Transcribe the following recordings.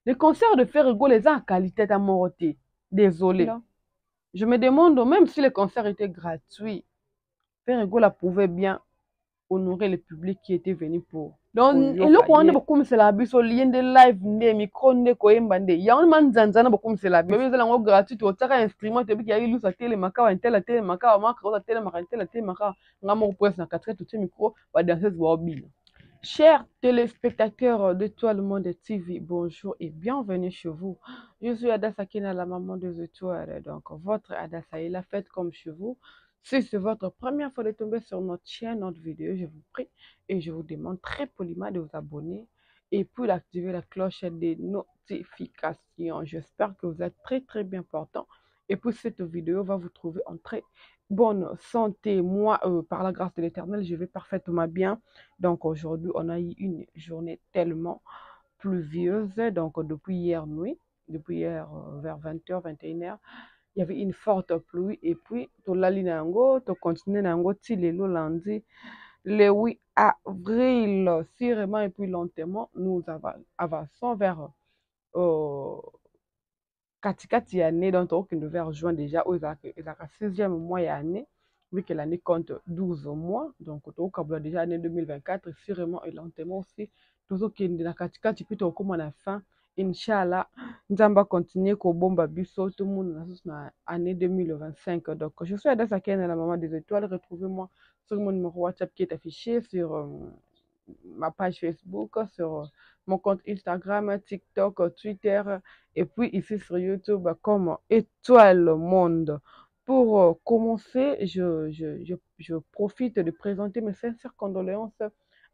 Les concerts de Ferrigo, les gens en qualité d'amoroté. Désolé. Non. Je me demande, même si les concerts étaient gratuits, Ferrigo la pouvait bien honorer le public qui était venu pour et le point de beaucoup c'est la biso lien de live ne micro ne ko embande ya on man zanzana beaucoup c'est la biso la ngo gratuit to tsaka instrument te biki ya ilu sa tele maka wa tele tele maka wa maka wa tele maka tele tele maka ngamo presse na 4 tout micro ba danseuse ba obil. Chers téléspectateurs de Toi le Monde TV, bonjour et bienvenue chez vous. Je suis Adassa Kina, la maman des étoiles. Donc, votre Adassa est la fête comme chez vous. Si c'est votre première fois de tomber sur notre chaîne, notre vidéo, je vous prie et je vous demande très poliment de vous abonner et puis d'activer la cloche des notifications. J'espère que vous êtes très bien portant. Et puis cette vidéo va vous trouver en très bonne santé. Moi, par la grâce de l'Éternel, je vais parfaitement bien. Donc aujourd'hui, on a eu une journée tellement pluvieuse. Donc depuis hier nuit, depuis hier vers 20h, 21h, il y avait une forte pluie. Et puis, tout l'ali nango, tout continue nango, le lundi, le 8 avril, sûrement et puis lentement, nous avançons vers katikati ya année, donc tokende vers juin déjà, où ezalaka 6e mois ya année, vu que l'année compte 12 mois, donc tokabula déjà année 2024, sûrement et lentement aussi, tozokende na katikati puis tokoma na fin, Inch'Allah, Nzamba continue kobomba biso, tout le monde na année 2025. Donc, je suis Adassa Kene, la maman des étoiles. Retrouvez-moi sur mon numéro WhatsApp qui est affiché sur ma page Facebook, sur mon compte Instagram, TikTok, Twitter, et puis ici sur YouTube comme Étoile Monde. Pour commencer, je profite de présenter mes sincères condoléances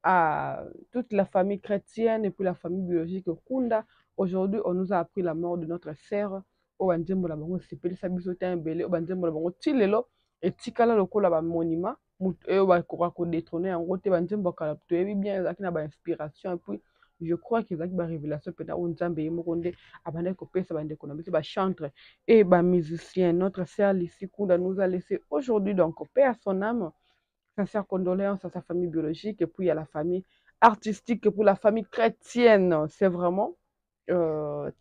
à toute la famille chrétienne et puis la famille biologique Kunda. Aujourd'hui, on nous a appris la mort de notre sœur. Obanzembo la bango sepelisa biso ta mbele obanzembo la bango tilelo etikala lokola ba monima mutu oyo bakoka kodétrôner yango te banzembo kala toyebi bien ezalaki na bainspiration et puis je crois que ezalaki barévélation mpena oyo nzambe ye moko nde abandaki kopesa bandeko na biso bachantre et bamusicien. Notre sœur Lisi Kunda nous a laissé aujourd'hui, donc paix à son âme, sincère condoléances à sa famille biologique et puis à la famille artistique et pour la famille chrétienne. C'est vraiment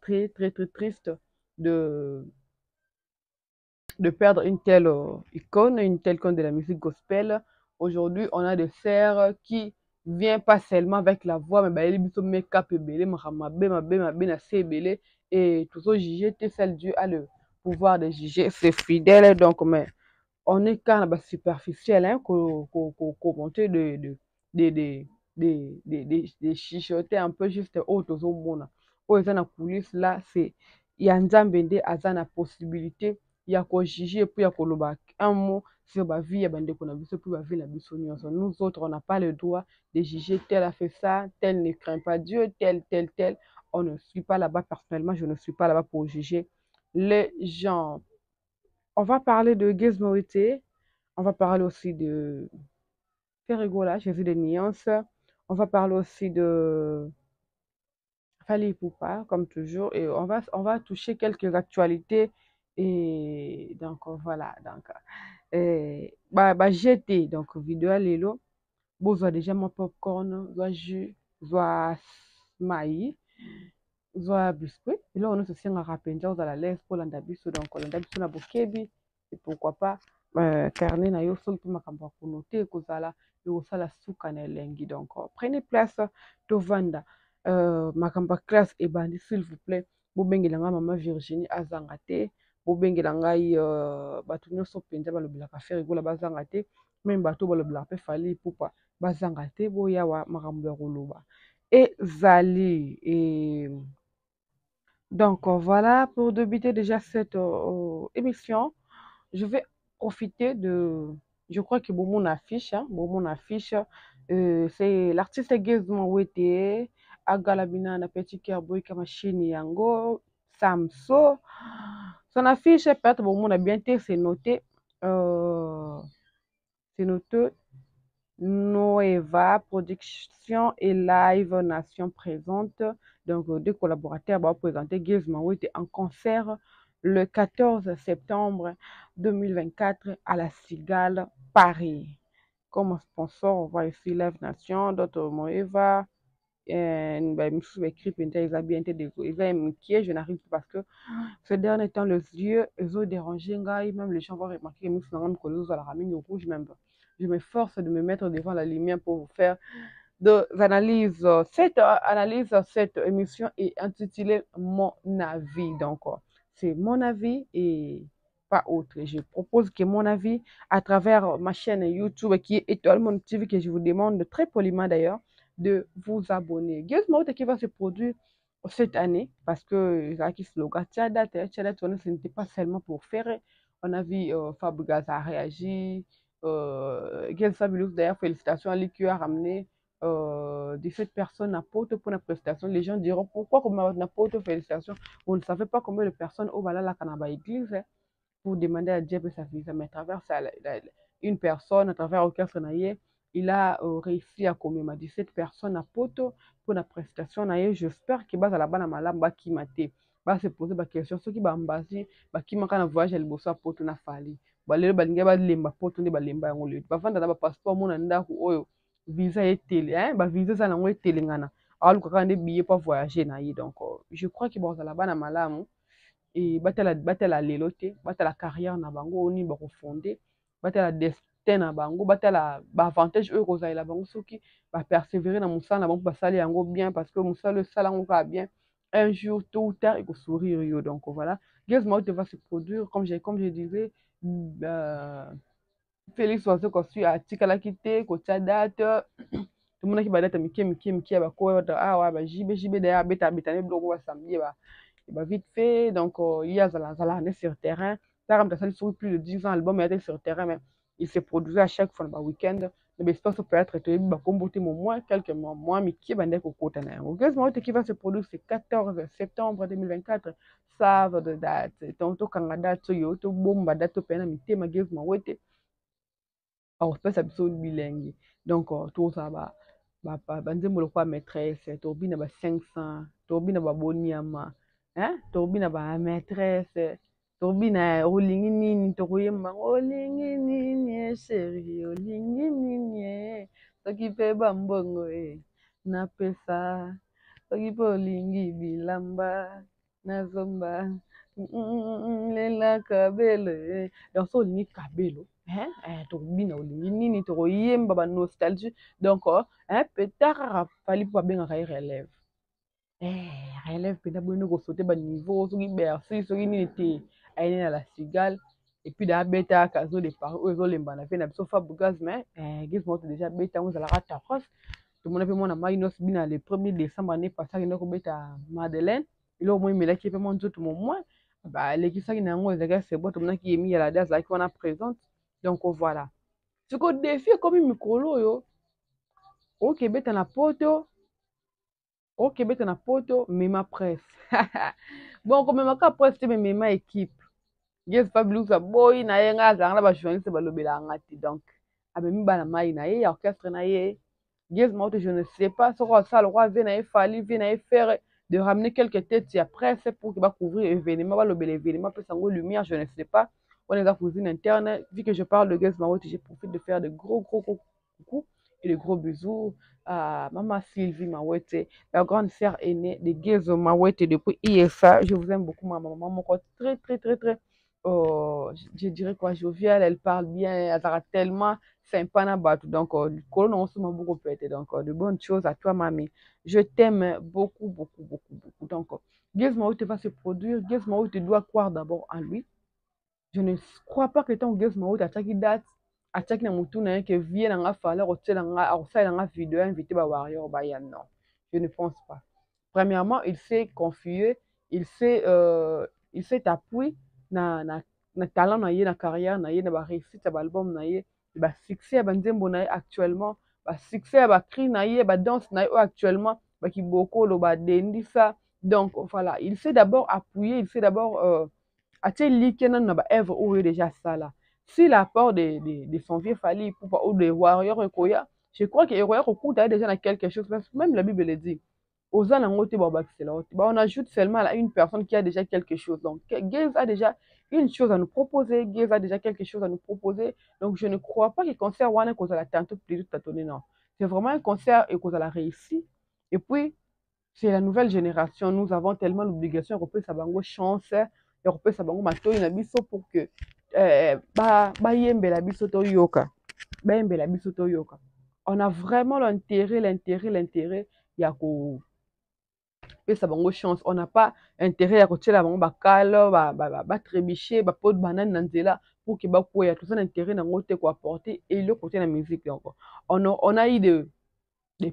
très triste de, de perdre une telle icône, une telle icône de la musique gospel. Aujourd'hui, on a des sœurs qui viennent pas seulement avec la voix, mais bah, ils sont make-up et belé, et tout ça, juger, celle Dieu a le pouvoir de juger ses fidèles. Donc, mais on est quand même superficiel, hein, commenter de chichoter un peu juste autres au monde. Aux en coulisses là, c'est il y a une possibilité, il y a quoi juger et puis il y a quoi un mot sur ma vie, il y a bandeko na biso puis ma vie la biso nyonso. Nous autres, on n'a pas le droit de juger tel a fait ça, tel ne craint pas Dieu, tel. On ne suit pas là-bas personnellement, je ne suis pas là-bas pour juger les gens. On va parler de Gizmoïté. On va parler aussi de Ferrigola, Jésus des nuances. On va parler aussi de Fali Poupa, comme toujours. Et on va toucher quelques actualités. Et donc, voilà. Donc, j'étais donc vidéo à l'élo. Bon, soit déjà mon popcorn, soit jus, soit maïs, soit biscuit. Et là, on a aussi un rappel, on a la laisse pour l'andabiso. Donc, l'andabiso na bokebi. Et pourquoi pas carnet na yo solo mpe makambo ya konote ekozala ekosala suka na elengi. Donc prenez place tovanda makambo ya classe ebandi, s'il vous plaît bobengela ngai mama Virginie azanga te, bobengela ngai bato nyonso mpenza balobelaka Ferrigola bazanga te, meme bato balobelaka mpe Fally Ipupa bazanga te, boyawa makambo ya koloba ezali donc voilà pour débuter déjà cette émission. Je vais profiter de. Je crois que mon affiche, hein, mon affiche, c'est l'artiste Gizmo Wete, Agalabina, na petit Kerboy, Kamachini Yango, Samso. Son affiche, peut-être, mon a bien été, c'est noté Noeva Production et Live Nation présente. Donc, deux collaborateurs vont présenter Gizmo Wete en concert le 14 septembre 2024 à la Cigale, Paris. Comme sponsor, on voit ici Live Nation, d'autres Moeva, bah, mosusu baécrit mpenza eza bien te eza mokie, je n'arrive pas parce que ces derniers temps les yeux ezodérange ngai, même les gens vont remarquer que miso na ngai mikolo ezozalaka mingi rouge même. Je m'efforce de me mettre devant la lumière pour vous faire des analyses. Cette analyse, cette émission est intitulée Mon avis. Donc, c'est mon avis et pas autre. Je propose que mon avis à travers ma chaîne YouTube qui est Étoile Mon TV, que je vous demande très poliment d'ailleurs de vous abonner. Guess Mode qui va se produire cette année parce que Zaki slogan Tchada, ce n'était pas seulement pour faire. On a vu Fabregas a réagi. Guess Fabulous d'ailleurs, félicitations à lui qui a ramené 17 personnes à Porto pour la prestation. Les gens diront pourquoi comme à Porto félicitations. Vous ne savez pas combien de personnes au Bala la Canaba Église hein, pour demander à Dieu sa visa. Mais à travers ça, une personne, à travers Orchestre Naye, il a réussi à commémorer 17 personnes à Porto pour la prestation. J'espère qu'il va à la bana malam qui mate. Va se poser des questions. Ceux qui va mbasi, qui manquent un voyage à l'Ibosso à Porto na fali. Balero balinga ba lemba Porto ne balemba yango le. Bavanda na ba passeport mona ndaku oyo visa etele hein ba visa za nango etelengana aluka kaka nde billet pour voyager na ye donc je crois que bozala bana malamu et batala lelo te batala carrière na bango oni bakofondé batala destin na bango batala baavantage oyo kozalela bango soki bapersévérer na mosala na bango basali yango bien parce que mosala esala yango kaka bien un jour tôt ou tard ekosourire yo donc voilà Gaz Maote va se produire comme je disais Félix Oiseau kosui atikalaki te kotia date tomonaki badate mike ya bakoya awa bajibe daya abetane biloko basamedi vite fait donc ye azalaka nde sur terrain tara moto asali soki plus de 10 ans album eyate sur terrain mais il se produisait à chaque fois na baweekend na baespace peut-être toyebi bakombo te moins quelques mois mike bandeki kokota na yango Gaz Maote qui va se produire ce 14 septembre 2024 save de date tokanga date oyo tobomba date topena mitema Gaz Maote akopesa biso bilengi donc tozala banzembo lokola maîtresse tobi na ba 500 tobi na baboniama tobi na ba maîtresse tobi na olingi nini tokoyemba olingi nini sheri olingi nini soki mpe bambongo napesa soki mpe olingi bilamba nazomba lela kabelo donc so olingi kabelo tokobina olingi nini tokoyemba banostalgie donc peut-être fali mpo babengaka ye relève relève mpenza boyende kosaute baniveau soki bercy soki nini te ayene na la cigale epuis da abeta kazo de paris oyo ezolembana mpe na biso Fabregas mais Gaz Maote déjà beta yango ezalaka taros tomona mpe mwana mai nyonso bina le 1er décembre ane pasi akende kobeta Madeleine eloko mo emelaki mpe mwa nzoto momoi balekisaki na yango ezalaki sebo tomonaki emi ya lade azalaki wana présente donc voilà siko défi ekomi mikolo oyo okebeta na poto mema presse bon komemaka presse te memema équipe Gaz Fabulous boyi na ye ngai azalaka na bajournaliste balobelaka nga te donc amemi bana mai na ye ya orchestre na ye Gaz Maote je ne sais pas soko asala lokwa vie na ye fali vie na ye faire de ramener quelques têtes ya presse pour que couvrir événement balobela événement apesa yango lumière je ne sais pas on est à cuisine interne vu que je parle de Gaz Maote je profite de faire de gros coucou et de gros bisous à maman Sylvie Mawete, la grande sœur aînée de Gaz Mawete depuis ISA. Je vous aime beaucoup, ma maman. Mon corps très, très, très, très, je dirais quoi, joviale. Elle parle bien, elle a tellement sympa na batu. Donc, colonne, on se m'a beaucoup pété. Donc, de bonnes choses à toi, mamie. Je t'aime beaucoup, beaucoup, beaucoup, beaucoup. Donc, Gaz Mawete va se produire. Gaz Mawete doit croire d'abord en lui. Je ne crois pas que tant Gaz Maote ataki date ataki na mutu na ke vie na nga fala kotsela nga akosala nga vidéo invité ba warrior ba ya non je ne pense pas premièrement il s'est confié il s'est appuyé na talent na ye na carrière na ye na ba réussite ba album na ye ba succès ba nzembo na ye actuellement ba succès ba cri na ye ba danse na ye actuellement ba kibokolo ba dendisa donc voilà il s'est d'abord appuyé il s'est d'abord atie like nanu na baœuvre oyo déjà sala si l'apport de son vieux fali pupa ou de warrior ekoya je crois que ekoya kokuta déjà na quelque chose parce que même la bible le dit oza nango te babakisela yo te on ajoute seulement à une personne qui a déjà quelque chose donc Gaz a déjà une chose à nous proposer Gaz a déjà quelque chose à nous proposer donc je ne crois pas que concert wana ekozala tantôt plutôt tâtonné non c'est vraiment un concert ekozala réussi Et puis, c'est la nouvelle génération. Nous avons tellement l'obligation de faire sa chance, de faire sa matoi na biso pour que ba yembe la biso to yoka. Ba yembe la biso to yoka. On a vraiment l'intérêt. Il y a pesa bango chance. On n'a pas intérêt à kotiela bango bakalo ba trébicher ba pot banane na nzela pour que bakoya tout ça intérêt nango te ko apporter et le côté la musique encore. On a eu de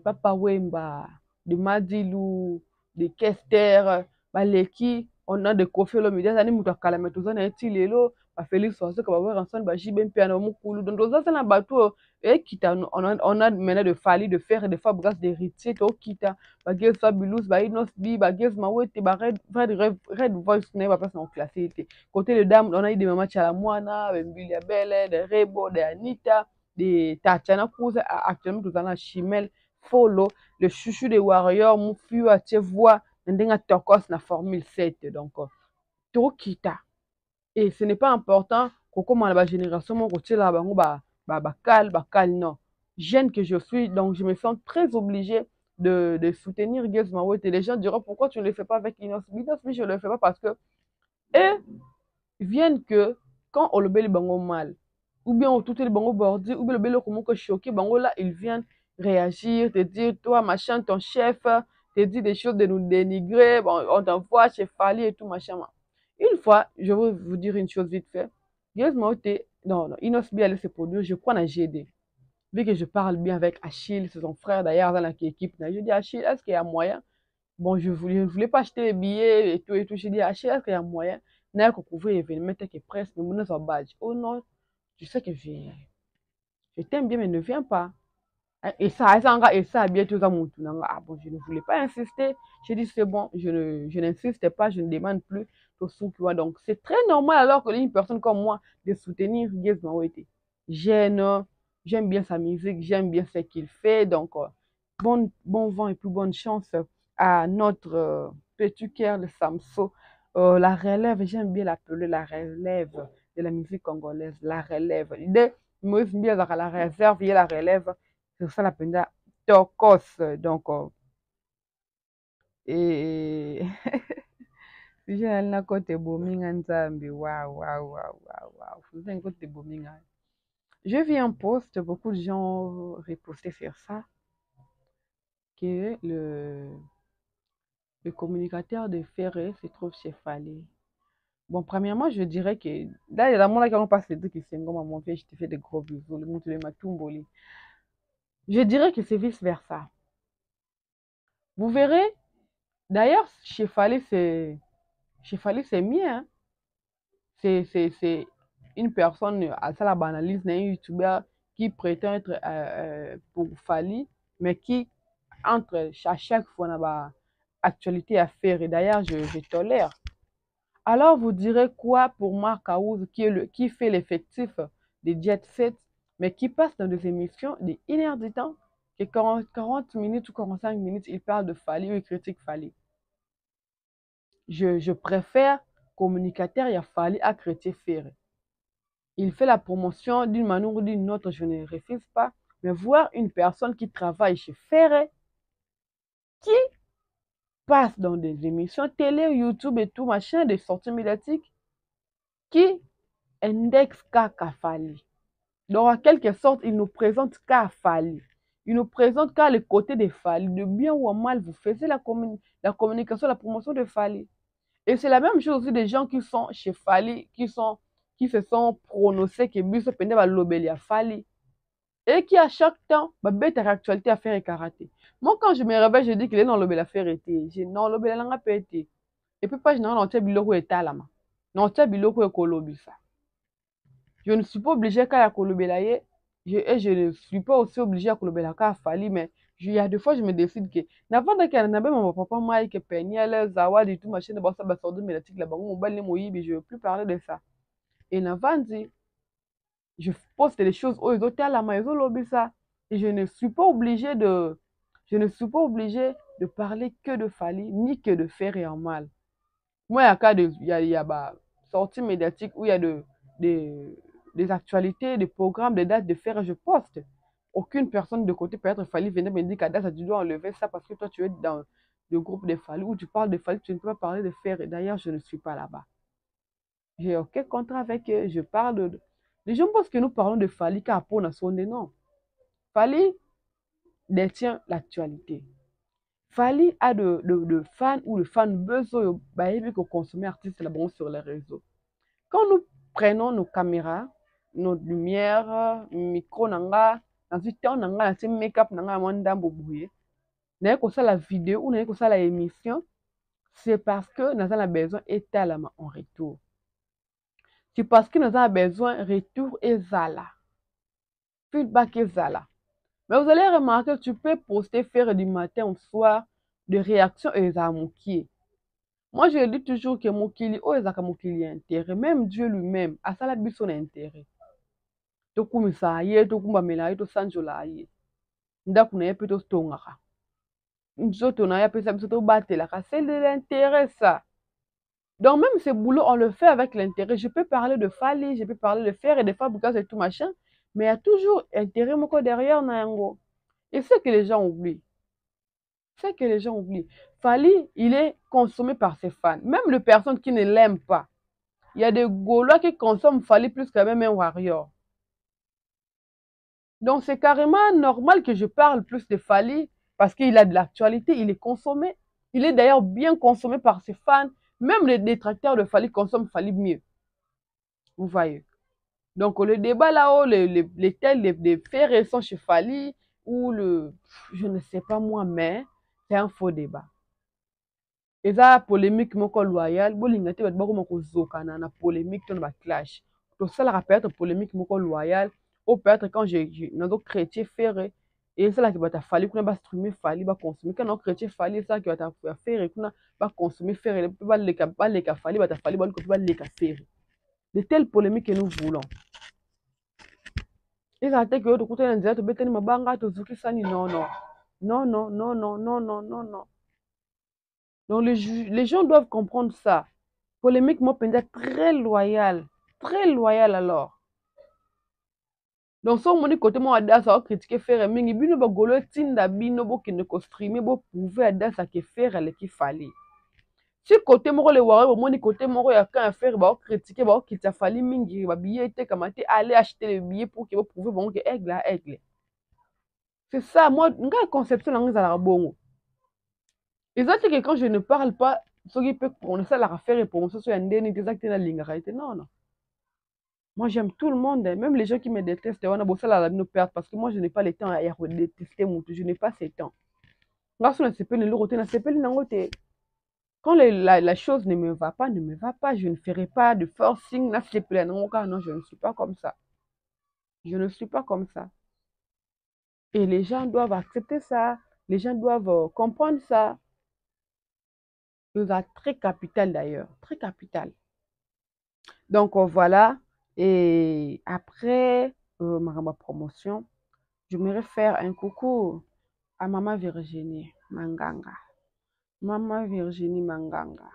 Papa Wemba, de Madilu, de Kester, baleki on a de Koffi Olomide zani mutu akala metuza na eti lelo ba Félix Oase ka ba voir ensemble ba jibe mpe na mukulu donc ça na bato et kita on a mené de Fally de faire des fois grâce d'héritier to kita ba gez Fabulous ba Inos B ba gez Mawete ba red voice na ba place na classé était côté les dames on a eu des mamans Chalamwana Mbili Belle de Rebo de Anita de Tatiana Cruz actuellement tout dans Chimel Follow le chouchou des Warriors Mufu a voix ndenga tokos na formule 7 donc to kita et ce n'est pas important comment la génération mon côté là bango cal non jeune que je suis donc je me sens très obligée de soutenir Gez Mawete et les gens diront pourquoi tu ne le fais pas avec Inos mais je ne le fais pas parce que eux viennent que quand on le bel bango mal ou bien tout le bango bordi ou bien le bel comment que choqué bango là ils viennent réagir te dire toi machin ton chef te dit des choses de nous dénigrer bon on t'envoie chez Fally et tout machin. Une fois je veux vous dire une chose vite fait Gez Mawete non Inos B allait se produire je crois dans GD vu que je parle bien avec Achille c'est son frère d'ailleurs dans l'équipe je dis Achille est-ce qu'il y a moyen bon je voulais pas acheter les billets et tout je dis Achille est-ce qu'il y a moyen n'a qu'on couvrir l'événement que presque nous menons en badge oh non tu sais que je t'aime bien mais ne viens pas et ça bien tout ça mon tout ah bon je ne voulais pas insister j'ai dit c'est bon je n'insiste pas je ne demande plus tout ce tu vois donc c'est très normal alors que une personne comme moi de soutenir Gez Mawete j'aime bien sa musique j'aime bien ce qu'il fait donc bon vent et plus bonne chance à notre petit cœur de Samso la relève j'aime bien l'appeler la relève de la musique congolaise la relève l'idée moi bien la réserve et la relève c'est ça la peine tokos donc et si j'ai na côté bominga nzambi waouh vous avez côté bominga je vis un post beaucoup de gens repostaient sur ça que le communicateur de Ferré se trouve chez Fally. Bon, premièrement, je dirais que là, il y a mon qui passe les deux qui sont comme mon fils, je te fais des gros bisous, le monde de ma tumboli. Je dirais que c'est vice-versa. Vous verrez, d'ailleurs, chez Fally, c'est mieux. Hein? C'est une personne, à ça la banalise, un youtubeur qui prétend être pour Fally, mais qui entre à chaque fois on a actualité à faire et d'ailleurs je tolère. Alors vous direz quoi pour Marc Aouz qui fait l'effectif des Jet Set mais qui passe dans des émissions de 1 heure du temps que 40 minutes ou 45 minutes il parle de Fally ou il critique Fally. Je préfère communicateur il y a Fally à critiquer Ferré. Il fait la promotion d'une manière ou d'une autre, je ne refuse pas, mais voir une personne qui travaille chez Ferré qui passe dans des émissions télé, YouTube et tout, machin, des sorties médiatiques, qui indexe qu'à Fally. Donc, en quelque sorte, il nous présente qu'à Fally. Il nous présente qu'à le côté de Fally. De bien ou mal, vous faisiez la communication, la promotion de Fally. Et c'est la même chose aussi des gens qui sont chez Fally, qui se sont prononcés que Biso Pende va l'obéir à Fally. Et qui à chaque temps, ma bête actualité à faire et karaté. Moi, quand je me réveille, je dis qu'il est dans l'obéir à faire été. J'ai non, l'obéir à pas été. Et puis, pas généralement, on t'a biloko et talama. Non, t'a biloko et kolobi ça. Je ne suis pas obligé qu'à la kolobelaye. Et je ne suis pas aussi obligé à kolobela qu'à Fally, mais il y a des fois, je me décide que. N'avant qu'il y a mon papa, moi, que Peniel, Zawad et tout, machin, de basa, basa, de mélatique, là-bas, on va les moïbes, je ne veux plus parler de ça. Et n'avant dit, je poste des choses aux autres à la maison, lobby ça. Et je ne suis pas obligé de parler que de Fally, ni que de Ferré en mal. Moi, il y a bah, sorties médiatiques où il y a des actualités, des programmes, des dates de Ferré, je poste. aucune personne de côté peut-être Fally venait me dire qu'Adassa, tu dois enlever ça parce que toi, tu es dans le groupe de Fally où tu parles de Fally, tu ne peux pas parler de Fer. Et d'ailleurs, je ne suis pas là-bas. J'ai aucun contrat avec eux. Je parle de... Les gens pensent que nous parlons de Fally car pour nous sonner, non. Fally détient l'actualité. Fally a de fans ou de fans besoin de consommer artistes là-bas sur les réseaux. Quand nous prenons nos caméras, nos lumières, micro nanga, dans ce temps nanga, dans make-up nanga, manda mbobouye, n'a que ça la vidéo ou n'a que ça la émission, c'est parce que nous avons besoin d'étalement en retour. C'est parce que nous avons besoin de retour et zala. Feedback et zala. Mais vous allez remarquer que tu peux poster, faire du matin au soir, de réaction et zamouki. Moi, je dis toujours que Mokili, oh, ezaka Mokili intérêt. Même Dieu lui-même, a ça la son intérêt. Tokumisa ye, tokumbamela ye, tosanjola ye. Ndaku na ye pe tostongaka. Nzoto na ye pe sa biso tobatelaka. C'est de l'intérêt, ça. Donc, même ce boulot, on le fait avec l'intérêt. Je peux parler de Fally, je peux parler de Fer et de Fabrikas et tout machin, mais il y a toujours intérêt moko derrière Nayango. Et c'est que les gens oublient. C'est que les gens oublient. Fally, il est consommé par ses fans. Même les personnes qui ne l'aiment pas. Il y a des Gaulois qui consomment Fally plus que même un Warrior. Donc, c'est carrément normal que je parle plus de Fally parce qu'il a de l'actualité, il est consommé. Il est d'ailleurs bien consommé par ses fans. Même les détracteurs de Fally consomment Fally mieux. Vous voyez. Donc, le débat là-haut, les faits récents chez Fally, ou le... Je ne sais pas moi, mais c'est un faux débat. Et ça, polémique, moko loyal, bolingate, bat bako moko zokana, na polémique, ton ba clash. Donc, ça, la peut-être polémique, moko loyal, ou peut-être quand j'ai, dans d'autres chrétiens ferré, et c'est là qui va ta Fally, qu'on va streamer Fally, va consommer, quand on chrétien Fally, ça qui va ta faire, qu'on va consommer ferré, va les cas Fally, va ta Fally, va les cas ferré. De telles polémiques que nous voulons. Et ça, c'est que l'autre côté, on dirait, tu peux tenir ma banga, tu zuki sani, non, non. Non, non, non, non, non, non, non, non. Donc, les gens doivent comprendre ça. Polémique, moi, je très loyal. Très loyal alors. Donc, si on dit côté moi, Adas, ça va critiquer faire mingi, bino ba golo tinda bino bo qui ne ko streamer bo prouver Adas à que faire elle qui fallait. Si côté moi le warrior, moi ni côté moi ya quand faire ba critiquer ba qui t'a fallu mingi ba billet était comme aller acheter le billet pour que vous prouver bon que aigle. C'est ça, moi, une conception dans les bongo. Et ça, c'est que quand je ne parle pas, ce qui peut prendre ça, la faire et pour ça, c'est un déni des actes de la ligne. Non, non. Moi, j'aime tout le monde, même les gens qui me détestent, on a beau ça la nous perdre parce que moi, je n'ai pas le temps à détester mon tout, je n'ai pas ce temps. Quand la chose ne me va pas, ne me va pas, je ne ferai pas de forcing, non, je ne suis pas comme ça. Je ne suis pas comme ça. Et les gens doivent accepter ça, les gens doivent comprendre ça. C'est très capital d'ailleurs, très capital. Donc voilà, et après ma promotion, je m'aimerais faire un coucou à Maman Virginie Manganga. Maman Virginie Manganga.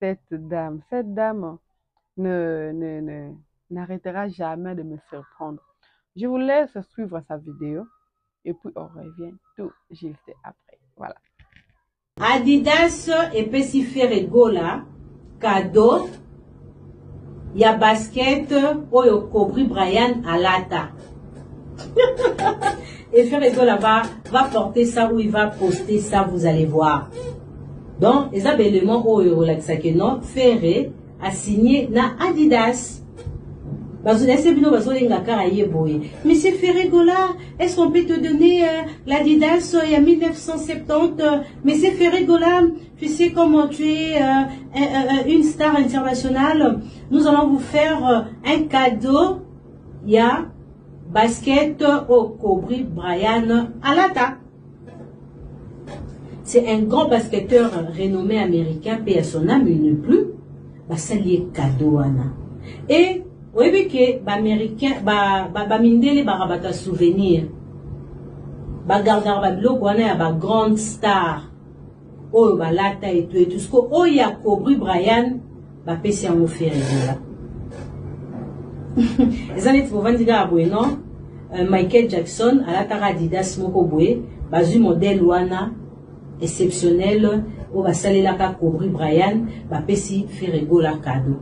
Cette dame n'arrêtera jamais de me surprendre. Je vous laisse suivre sa vidéo et puis on revient tout juste après. Voilà. Adidas epesi Ferregola cadeau ya basket oyo Kobe Bryant alata. Et Ferregola va porter ça ou il va poster ça, vous allez voir. Donc, les éléments oyo la non Ferre a signé na Adidas. Monsieur Ferregola, est-ce qu'on peut te donner l'Adidas il y a 1970? Monsieur Ferregola, tu sais comment tu es une star internationale. Nous allons vous faire un cadeau. Il y a basket au Kobe Bryant Alata. C'est un grand basketteur renommé américain, paix à son âme, il n'est plus. Ça lié cadeau. Et oui, que les Américains, mindele barabata souvenir, gardar blog wana ya grande star, oh balata et tout ce que oh ya Kobe Bryant, pesi en offert là. Les années tu vas dire non, Michael Jackson à la tara Adidas moko boye bazu modèle wana exceptionnel au va saler la ka Kobe Bryant ba pesi Ferrego la cadeau.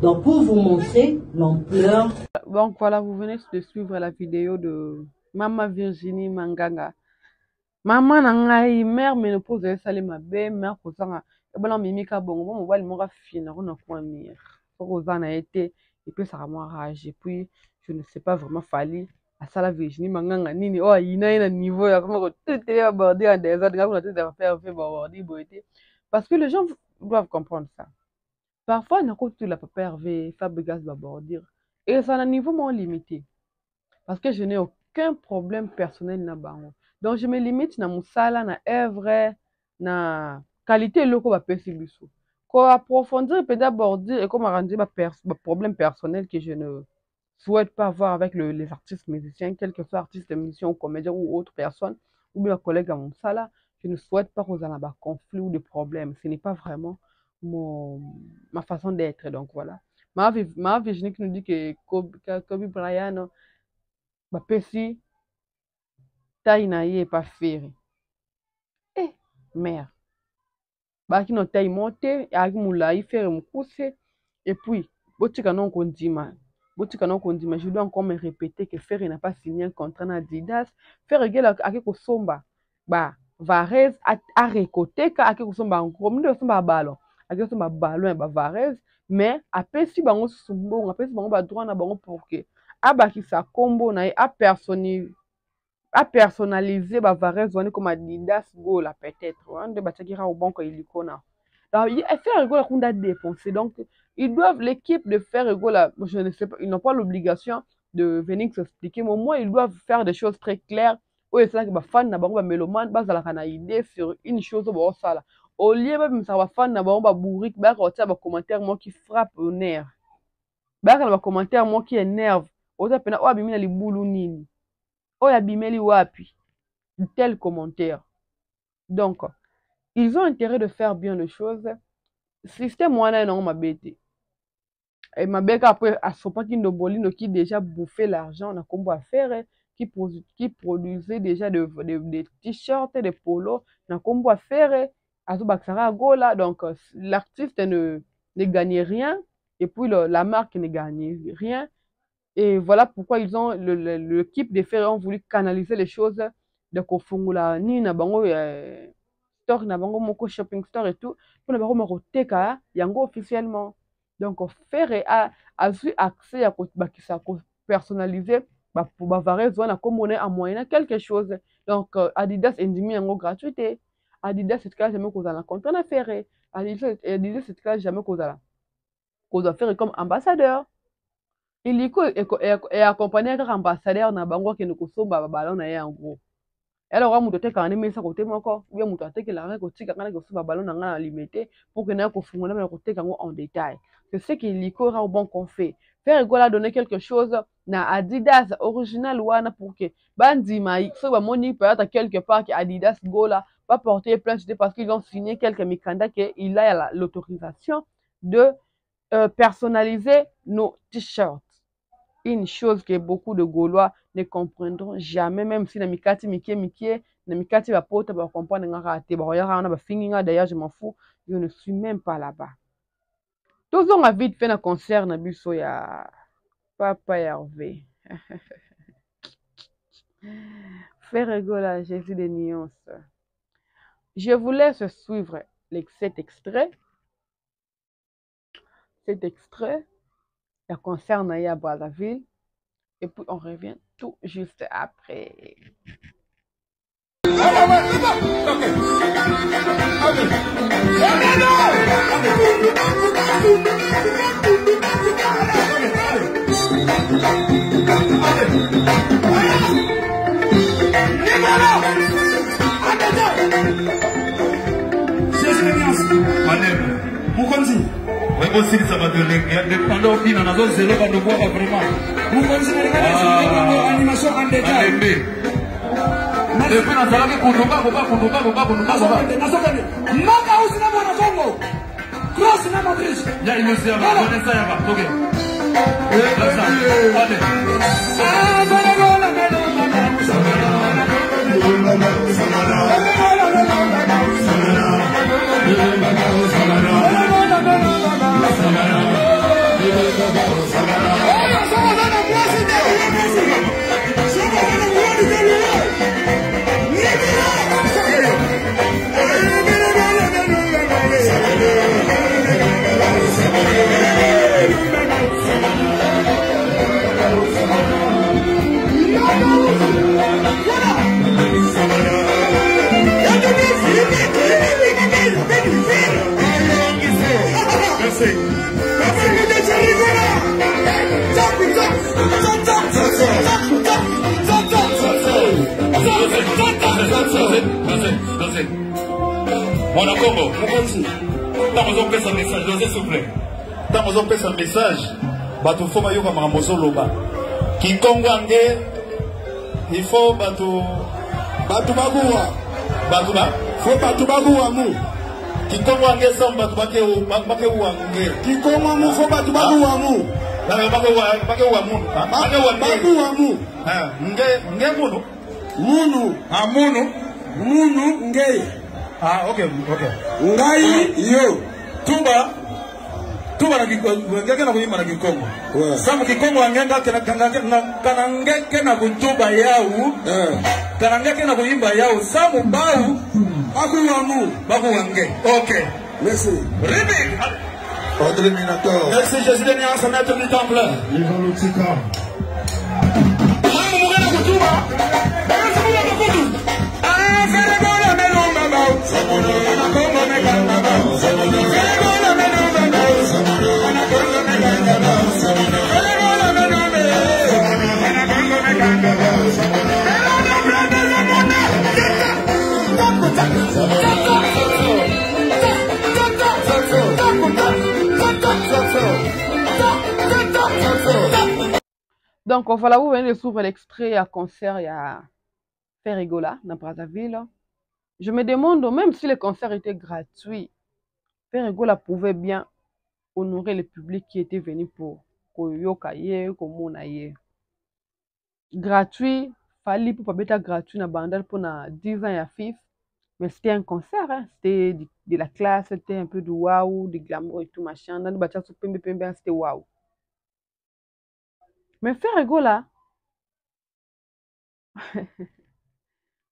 Donc pour vous montrer l'ampleur. Donc voilà, vous venez de suivre la vidéo de Maman Virginie Manganga. Maman nangai mère ménopause sale mabe mère kozanga ebala mimika bongo bon mobali moko fina rona kwa mire. Kozana été et puis ça m'a rage et puis je ne sais pas vraiment fallu à ça la Virginie Manganga nini oh ina niveau ya comment tout est abordé en des autres on a tout à faire aborder beauté parce que les gens doivent comprendre ça. Parfois on a côté la papa Hervé Fabregas aborder et ça a un niveau moins limité parce que je n'ai aucun problème personnel na bango. Donc je me limite na musala na œuvre na qualité loko ba pesi biso. Ko approfondir peut aborder et comme arranger ba problème personnel que je ne souhaite pas avoir avec les artistes musiciens, quel que soit artiste, musicien ou comédien ou autre personne ou bien collègue à musala, je ne souhaite pas qu'on ait un conflit ou des problèmes. Ce n'est pas vraiment ma façon d'être. Donc voilà. Ma Virginie qui nous dit que Kobe Bryant ba pesi taille na ye pas faire. Eh, mère. Ba ki no taille monte, agi moulai faire mukuse et puis botika non kondima. Je dois encore me répéter que Ferre n'a pas signé un contrat na Adidas. Ferre gela ake kosomba ba Varese a récolté ka ake kosomba encore minde kosomba ballon. Ake kosomba ballon ba Varese mais apesi bango sumbo, apesi bango ba droit na bango pour que abaki sa combo na a personnaliser ba Varese wana comme Adidas go la peut-être on de batakira au banque ilikona. Donc il fait rigoler qu'on a dépensé donc ils doivent l'équipe de faire rigoler je ne sais pas ils n'ont pas l'obligation de venir s'expliquer mais au moins ils doivent faire des choses très claires où c'est là que ba fan na bango ba mélomane bazala kana idée sur une chose au ça là au lieu même ça ba fan na bango ba bourrique ba retirer ba commentaire moi qui frappe au nerf ba ba commentaire moi qui énerve autant pena o abimi na libulu nini o ya bimeli wapi tel commentaire donc ils ont intérêt de faire bien les choses. Système wana non ma bête. Et ma bête après à son pas qui Bolino qui déjà bouffait l'argent on a combo à faire qui produisait déjà des t-shirts des polos on a combo à faire à tout baksara gola donc l'artiste ne gagnait rien et puis la marque ne gagnait rien et voilà pourquoi ils ont l'équipe de faire ont voulu canaliser les choses de kofungula ni na bango store na bango moko shopping store et tout pour na bango moko teka yango officiellement donc faire a eu accès à bakisa ko personnaliser ba pour ba Varese wana comme on est en moyen quelque chose donc Adidas endimi yango gratuité Adidas cette cas jamais qu'on a contrat na faire Adidas cette cas jamais qu'on doit faire comme ambassadeur il est accompagné comme ambassadeur na bango ke ne kosomba ba ballon na ye en gros. Alors, on te quand même ça côté encore, bien on te que la règle aussi quand on a ballon dans limité pour que n'a qu'on fonctionne mais côté en détail. C'est ce qui liquora au bon qu'on fait. Faire rigoler donner quelque chose na Adidas original wana pour que bandi mai soit moni peut être quelque part que Adidas go là pas porter plainte parce qu'ils ont signé quelques mikanda que il a l'autorisation de personnaliser nos t-shirts. Une chose que beaucoup de Gaulois ne comprendront jamais, même si na mikati na mikati va porter va comprendre nga raté ba yara na ba finginga d'ailleurs je m'en fous, je ne suis même pas là-bas. Tous on a vite fait un concert na biso ya Papa Hervé. Faire rigoler Jésus des nuances. Je vous laisse suivre cet extrait. Ça concerne à Brazzaville et puis on revient tout juste après. Oui, aussi, ça va donner. Pendant au final, on a zéro quand on voit vraiment. Vous continuez à animation en détail. Et puis, on a fait pour nous, Maka aussi, na mwana Congo. Cross na matrice. Il y a une musique, on a ça, ok. Mon Congo, tant qu'on fait un message, s'il vous plaît. Tant qu'on fait un message, bateau faut maillot comme un mozo loba. Qui Congo angé, il faut bateau bagoua. Bagoua. Faut bateau bagoua mou. Qui Congo angé sans bateau bagoua angé. Qui Congo mou faut bateau bagoua mou. Bagoua mou. Bagoua mou. Ah, ngé mounou. Mounou. Ah mounou. Mounou ngé. Ah, ok. Ngai yo. Tuba na Kikongo, ngeke na kuimba na Kikongo. Samu Kikongo angenga kana ngeke na kutuba yau. Kana ngeke na kuimba yau. Samu bau baku wange. Ok. Merci. Ribi. Ordre Minator. Merci Jésus de Nias, maître du temple. Evolutika. Mamu mugana kutuba. Merci pour la kutu. Ah, fere bona melonga bau. Samono na Kongo meganda bau. Samono fere bona melonga bau. Samono na Kongo meganda bau. Samono fere bona melonga bau. Samono na Kongo meganda bau. Samono melonga branda zamona. Donc, voilà, vous venez de suivre l'extrait à concert, il y a Ferregola, dans Brazzaville. Je me demande, même si le concert était gratuit, Ferregola pouvait bien honorer le public qui était venu pour Koyokaye, Komonaye. Gratuit, fallait pour pas être gratuit dans Bandal pour 10 ans à FIF. Mais c'était un concert, hein? C'était de la classe, c'était un peu de waouh, de glamour et tout machin. Dans le bâtiment, c'était waouh. Mais Ferregola,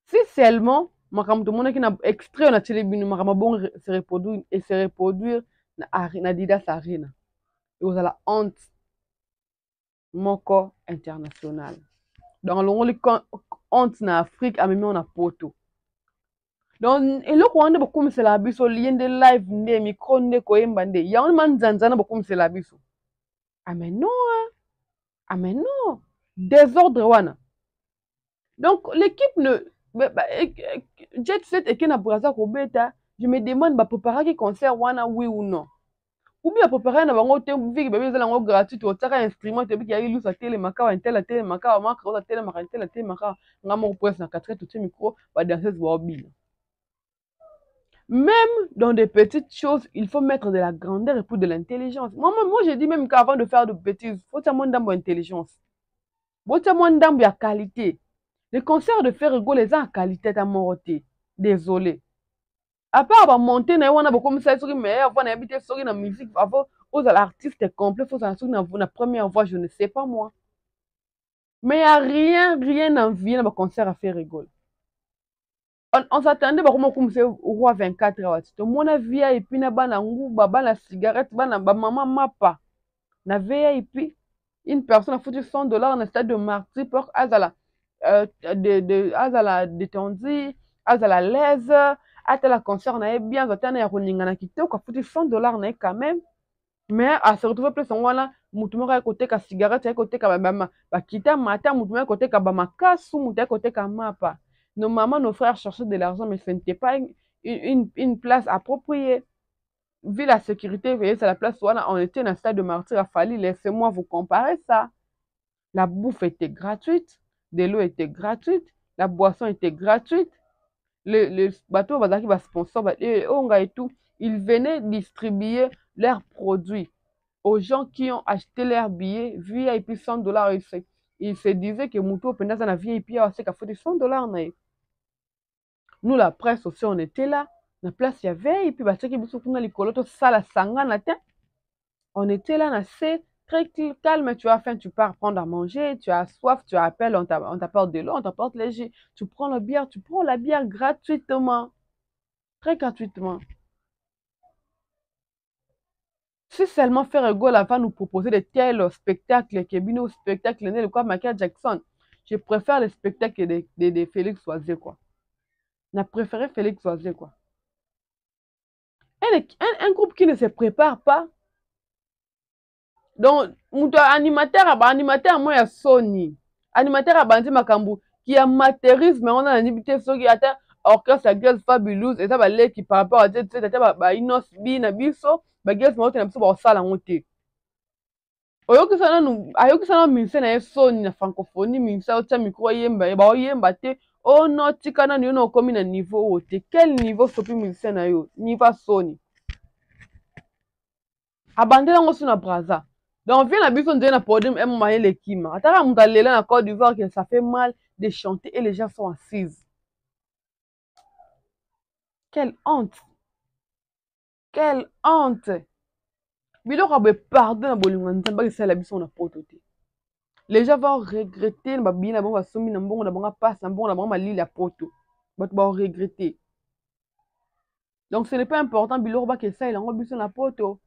si seulement, tout le monde qui a extrait na télévision, bon se reproduire na Didas Arena. Et vous avez la honte moko international. Donc, le honte na Afrique a même on poto. Donc, et le Rwanda beaucoup c'est la biso lien de live ne micro ne koyemba nde. Ya on man zanzana beaucoup c'est la biso. Ah mais non, hein? Ah mais non, désordre wana. Donc l'équipe ne Jet Set et Kena Braza Kobeta, je me demande ba préparer qui concert wana oui ou non. Ou bien préparer na bango te vu que bébé za lango gratuit to tsaka instrument te bi ki ayi lusa tele maka wa tele maka wa maka wa tele maka ngamo presse na 4 tout micro ba danseuse ba obile. Même dans des petites choses, il faut mettre de la grandeur et puis de l'intelligence. Moi, je dis même qu'avant de faire de bêtises, il faut avoir une intelligence. Il faut avoir une qualité. Les concerts de Ferregola, les gens en qualité à moroté. Désolé. À part monter, on a beaucoup de choses, mais on a habité sur la musique. Avant, l'artiste est complet, il faut avoir la première voix, je ne sais pas moi. Mais il n'y a rien en vie dans le concert à Ferregola. On s'attendait à commencer au roi 24 heures. Mon avis, et puis, na la cigarette, maman, mapa. Na VIP, une personne a foutu $100 dans le stade de Martyr pour Azala détendu, Azala l'aise, à la concert, on a bien, on a foutu $100 quand même. Mais à se retrouver plus en voilà, moutouma à côté ka cigarette, à côté ka bama, kita matin, moutouma à côté ka bama kasu, moutouma à côté ka mapa. Nos mamans, nos frères cherchaient de l'argent, mais ce n'était pas une place appropriée. Vu la sécurité, voyez, c'est la place où on était dans le stade de Martyr à Fali. Laissez-moi vous comparer ça. La bouffe était gratuite, de l'eau était gratuite, la boisson était gratuite. Le bateau qui va sponsor, et tout, ils venaient distribuer leurs produits aux gens qui ont acheté leurs billets, VIP $100. Ils se disaient que Moutou pendant la VIP, c'est qu'à faire $100. Nous, la presse aussi, on était là. Na place ya veille, et puis batiaki biso kuna likolo tosala sangana te. On était là, assez très calme, tu as faim, tu pars prendre à manger, tu as soif, tu appelles, on t'apporte de l'eau, on t'apporte les jus, tu prends la bière gratuitement, très gratuitement. Si seulement Ferrero va nous proposer de tels spectacles, Kebino spectacle, le quoi, Michael Jackson, je préfère le spectacle de Félix Oisé, quoi. On a préféré Félix Oisé, quoi. Un groupe qui ne se prépare pas. Donc, animateur, moi, il y a Sony. Animateur à Bandi Makambu, qui a matérisme, on a l'invité sur qui a orchestre à Girls Fabulous, et ça va aller qui par rapport à cette Inos Bina Biso, Girls Mountain, un peu pour ça la montée. Ayoki sana ministère na Sony na francophonie, ministère au micro yemba, ba yemba te, oh non, tikana ni ono komi na niveau ote. Quel niveau sopi ministère na yo? Niveau Sony. Abandé lango sur na Braza. Donc, viens la biso de na podium et moyen l'équime. Attends, on t'a lélé na Côte d'Ivoire que ça fait mal de chanter et les gens sont assises. Quelle honte! Quelle honte! Bilo rabe pardon na bolingo nzamba que la biso na pototé. Les gens vont regretter na babina bon va somi na mbongo na bonga passe na mbongo na bonga mali la poto. But vont regretter. Donc ce n'est pas important bilo ba que ça il a biso na poto.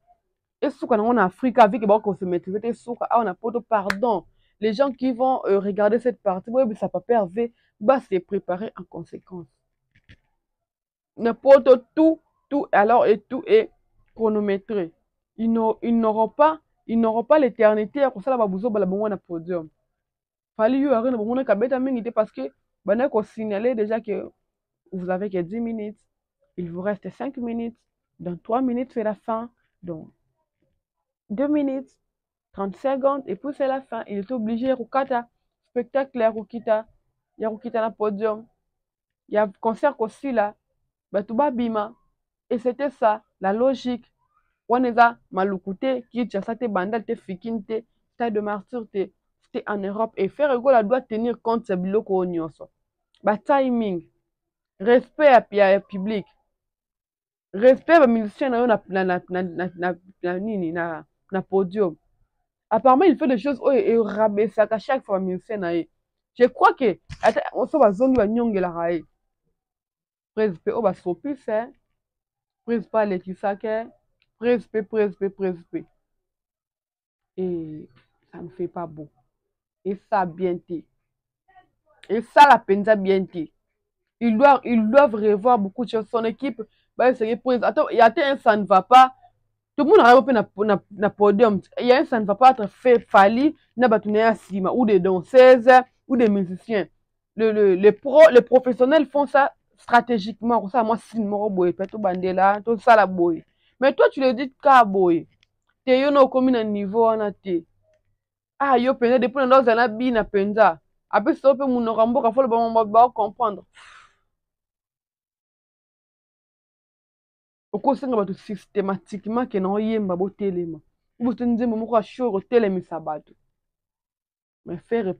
Et ce qu'on a en Afrique avec qu'on se maîtriser souka on a poto pardon. Les gens qui vont regarder cette partie, ça peut perdre, va se préparer en conséquence. N'importe tout alors et tout est chronométré. Ils n'auront pas l'éternité pour ça la babuzo bala bongo na podium. Fallait y avoir na bongo na kabeta mingi parce que bana ko signaler déjà que vous avez que 10 minutes, il vous reste 5 minutes, dans 3 minutes c'est la fin, donc 2 minutes, 30 secondes, et puis c'est la fin. Il est obligé de faire spectacle, il y a na podium, il y a concert aussi là, Batuba Bima, et c'était ça, la logique. On est là, Malukute, qui t'a ça, bandal, te fikinte, stade de martyr, c'était en Europe, et Ferrero doit tenir compte de ce biloko onyoso. Ba timing, respect à public, respect à musicien na podium. Apparemment, il fait des choses et rabaisse à chaque fois musicien. Je crois que on se va zongi va nyonge la rae. Respect au bas sopis hein. Respect les tisake. Respect. Et ça me fait pas beau. Et ça bien été. Et ça la penza bien été. Ils doivent revoir beaucoup de choses. Son équipe va essayer pour attends, il y a un ça ne va pas. Tout le monde arrive na podium. Il y a un ça ne va pas être fait fali na batuné sima ou des danseuses ou des musiciens. Les professionnels font ça stratégiquement. Comme ça, moi, si moro boy, tout bandela, tout ça la boy. Mais toi, tu le dis ka boy. T'es yo no comme un niveau en athée. Ah, yo penza depuis dans un abi na penza. Après ça, on peut mon rambo ka faut le bon comprendre. Okosenga bato systématiquement ke na oyemba botelema ubuto nzembo moko ashore otelemisa bato mais faire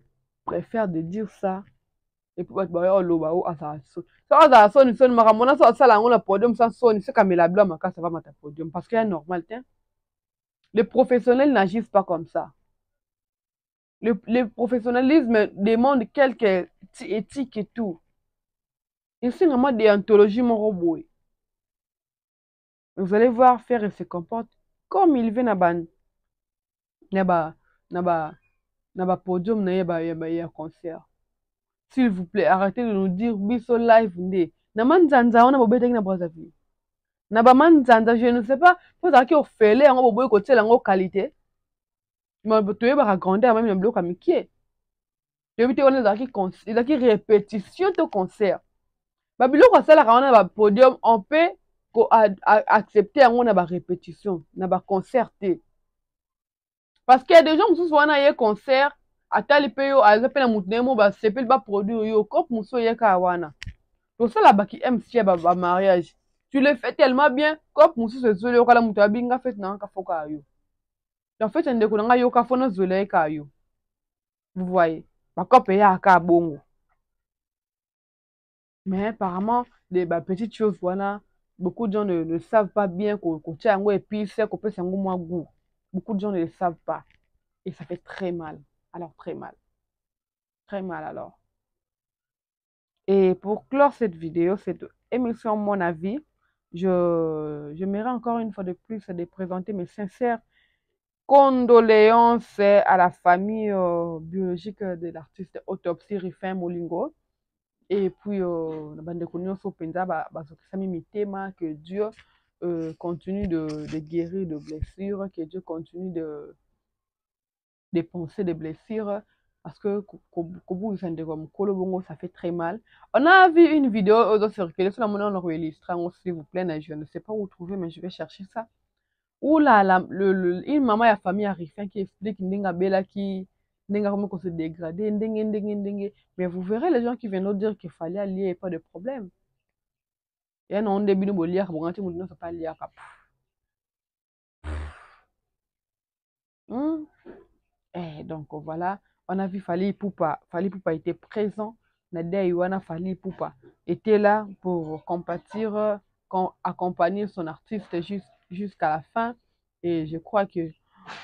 préfère de dire ça et puis bato baya oloba o azala soni soni makambo na so asala yango na podium sans soni se kamela blanc makasi va mata podium parce que c'est normal tiens les professionnels n'agissent pas comme ça le professionnalisme demande quelques éthiques et tout ici vraiment déontologie moko boye. Vous allez voir faire et se comporte comme il veut na podium na yeba concert. S'il vous plaît, arrêtez de nous dire biso live nde. Na manzanza on a bobetaki na Brazzaville. Na ba manzanza je ne sais pas, faut ça qui ofele yango boboye ko tela yango qualité. Mais to yeba grandeur même na bloc amikie. Je bité on a qui répétition de concert. Ba biloko sala ka na ba podium on peut accepter yango na ba répétition na ba concert te parce qu'il y a des gens qui sont na concert atali pe yo azape na mutu nemo ba sepel ba produire yo kop muso ye ka wana to sala ba ki MC ba mariage tu le fais tellement bien kop muso se zole kala mutu abinga fait na ka foka yo en fait ndeko nga yo ka fona zole ka yo vous voyez ba kop ya ka bongo mais apparemment des petites choses voilà beaucoup de gens ne savent pas bien qu'on tient un goût épice, qu'on peut s'en moins goût. Beaucoup de gens ne le savent pas. Et ça fait très mal. Alors, très mal. Très mal alors. Et pour clore cette vidéo, cette émission Mon Avis, j'aimerais encore une fois de plus de présenter mes sincères condoléances à la famille biologique de l'artiste Autopsie Rifin Molingo. Et puis, que Dieu continue de guérir de blessures, que Dieu continue de penser des blessures. Parce que ça fait très mal. On a vu une vidéo circuler sur la monnaie en enregistrant, s'il vous plaît, je ne sais pas où trouver, mais je vais chercher ça. Où là, une maman et la famille arrive qui explique Ndinga Bella qui Ndinga comment qu'on se dégrader, mais vous verrez les gens qui viennent nous dire qu'il fallait allier et pas de problème. Et non, on début de lire, bon, on ne peut pas lire. Et donc voilà, on a vu Fally Ipupa. Fally Ipupa était présent. Nadia Iwana Fally Ipupa était là pour compatir, accompagner son artiste jusqu'à la fin. Et je crois que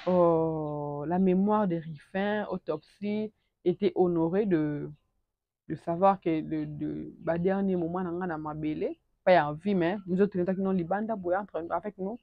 la mémoire de Rifin, Autopsie, était honorée de savoir que le dernier moment, on a mabélé, pas en vie, mais nous autres, nous avons libanda avec nous.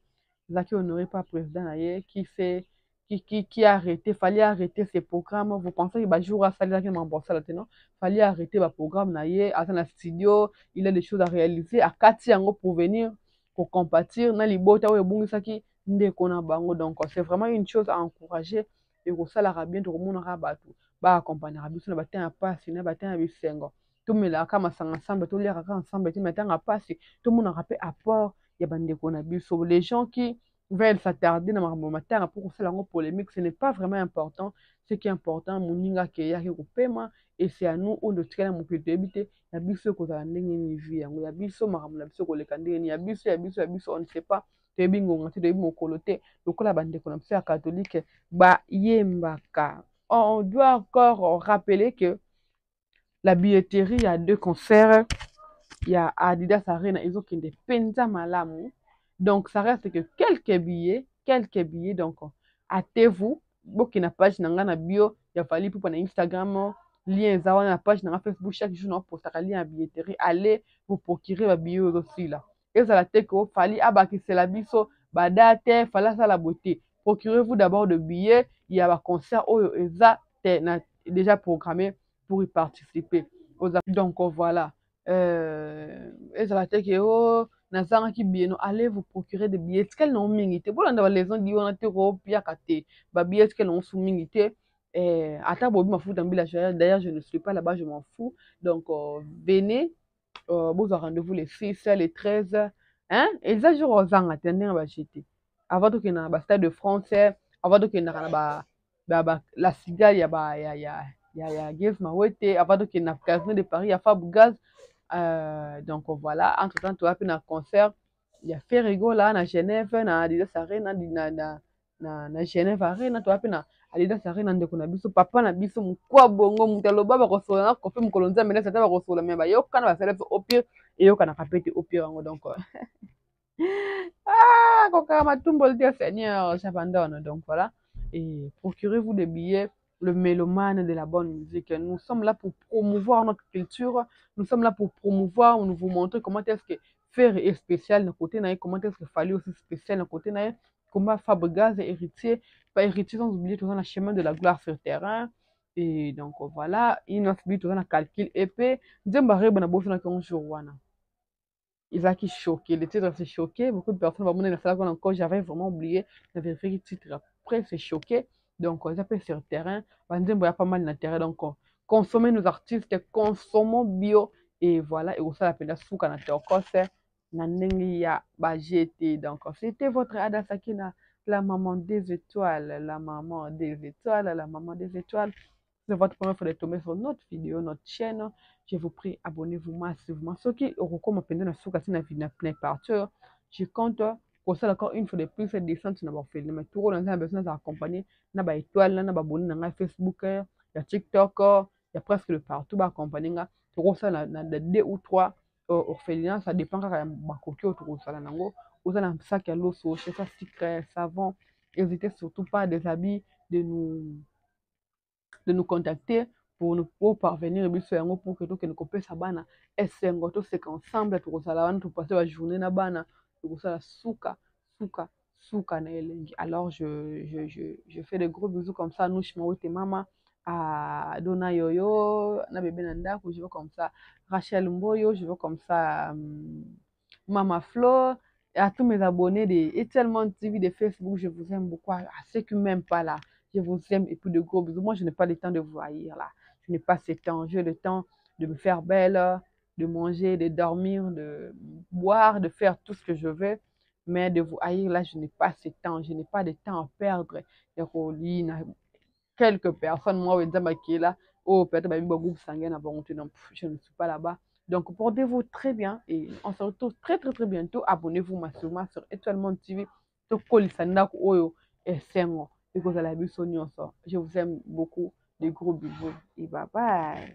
Nous avons honoré par le président Naye qui a arrêté, fallait arrêter ces programmes. Vous pensez que jour à salir qui m'a embossé là maintenant, fallait arrêter le programme Naye, à la studio, il a des choses à réaliser, à Kati Yango pour venir, pour compatir, na libota ou bon saki, ndekona bango. Donc c'est vraiment une chose à encourager et que ça la bien tout le monde aura battu. Ba accompagner biso na batanga pasi na batanga bisengo. Tout mela kama sanga ensemble, tout lire ensemble, tu metanga pasi, tout le monde aura fait apport ya bandeko na biso. Les gens qui veulent s'attarder dans ma matin pour faire la polémique, ce n'est pas vraiment important. Ce qui est important, moninga ke ya ke kopema et c'est à nous on de tirer mon petit débité. Ya biso ko za ndenge ni vie yango, ya biso makamula biso ko lekande ni ya biso on ne sait pas. Tebingo ngati de mokolote, lokola bandeko na biso ya catholique ba yembaka. On doit encore rappeler que la billetterie, il y a 2 concerts, il y a Adidas Arena, ils ont des penza malamu. Donc, ça reste que quelques billets, donc, hâtez-vous, qui na page na bio, il a fallu pour Instagram, lien zawa na page na Facebook, chaque jour, on poste un lien à billetterie, allez vous procurer la billet aussi là. Et ça la tête qu'il fallait, qui c'est la biso, badate, fallait ça la beauté. Procurez-vous d'abord de billets, il y a un concert, déjà programmé pour y participer. Donc, voilà. Et ça la tête que nazanga ki bien allez vous procurer des billets qu'elles n'ont mingité bon on les gens dit on a tero pia kate ba billets qu'elles ont sous mingité ata bobi ma fout dans village d'ailleurs je ne suis pas là-bas je m'en fous donc venez vous rendez-vous les 6 les 13 hein et ça jour aux ans attendez ba jeter avant que na ba stade de France avant que na ba la cigale ya Gaz Mawete avant que na casino de Paris ya Fab Gaz. Donc voilà, entre-temps, tu as pu un concert, il y a Ferrigo là, à Genève, na Adidas Arena, na Genève Arena, tu as pu na Adidas Arena, ndeko na biso, papa na biso, mukwa bongo, mutaloba ba kosola na kofe mukolonza, mais ça va kosola, mais ba yoka na ba célèbre au pire, et yoka na kapete au pire, donc. Koka matumbo le Dieu Seigneur, j'abandonne, donc voilà. Et procurez-vous des billets. Le mélomane de la bonne musique. Nous sommes là pour promouvoir notre culture. Nous sommes là pour promouvoir, nous vous montrer comment est-ce que faire est spécial d'un côté, comment est-ce que fallait aussi spécial d'un côté, comment Fab Gaz est héritier, pas héritier sans oublier tout dans le chemin de la gloire sur terrain. Et donc voilà, il nous oublie tout dans le calcul épais. Djembaré bon abo na kon jourwana. Il va qui choqué, le titre c'est choqué. Beaucoup de personnes vont me dire ça encore, j'avais vraiment oublié de vérifier le titre après, c'est choqué. Donc, on appelle sur le terrain. Il y a pas mal d'intérêt. Donc, consommez nos artistes, consommons bio. Et voilà. Et aussi, la peine de souka na teokose. Na nengia bajete. Donc, c'était votre Ada Sakina, la maman des étoiles. La maman des étoiles. La maman des étoiles. C'est votre première fois de tomber sur notre vidéo, notre chaîne. Je vous prie, abonnez-vous massivement. Ceux qui auront appelé na souka, c'est na vidéo plein partout. Je compte. Pour ça, encore une fois de plus, cette descente, n'a pas fait. Mais tout le monde a besoin d'accompagner. N'a pas étoile, n'a pas abonné, n'a Facebook, il y a TikTok, il y a presque de partout, accompagner. Tout ça, n'a 2 ou 3 orphelinat, ça dépend kaka ya bakoki oyo tokosala nango. Oza na sac ya loso, chef à secret, savon. N'hésitez surtout pas des habits de nous contacter pour parvenir biso yango pour que tokende kopesa bana esengo toseka ensemble tokosala wana topase bajournée na bana tokosala suka na elengi. Alors je fais des gros bisous comme ça Nouch Mawete mama à Dona Yoyo na bébé Nandako, je veux comme ça Rachel Mboyo, je veux comme ça Mama Flo, et à tous mes abonnés de Etelmont TV de Facebook, je vous aime beaucoup. À ceux qui ne m'aiment pas là, je vous aime et puis de gros bisous. Moi, je n'ai pas le temps de vous haïr là. Je n'ai pas ce temps. J'ai le temps de me faire belle, de manger, de dormir, de boire, de faire tout ce que je veux. Mais de vous haïr là, je n'ai pas ce temps. Je n'ai pas de temps à perdre. Il y a quelques personnes, moi, qui est là. Oh, peut-être je ne suis pas là-bas. Donc, portez-vous très bien et on se retrouve très bientôt. Abonnez-vous massivement sur Étoilement TV. Je vous aime beaucoup. Des gros bisous et bye bye.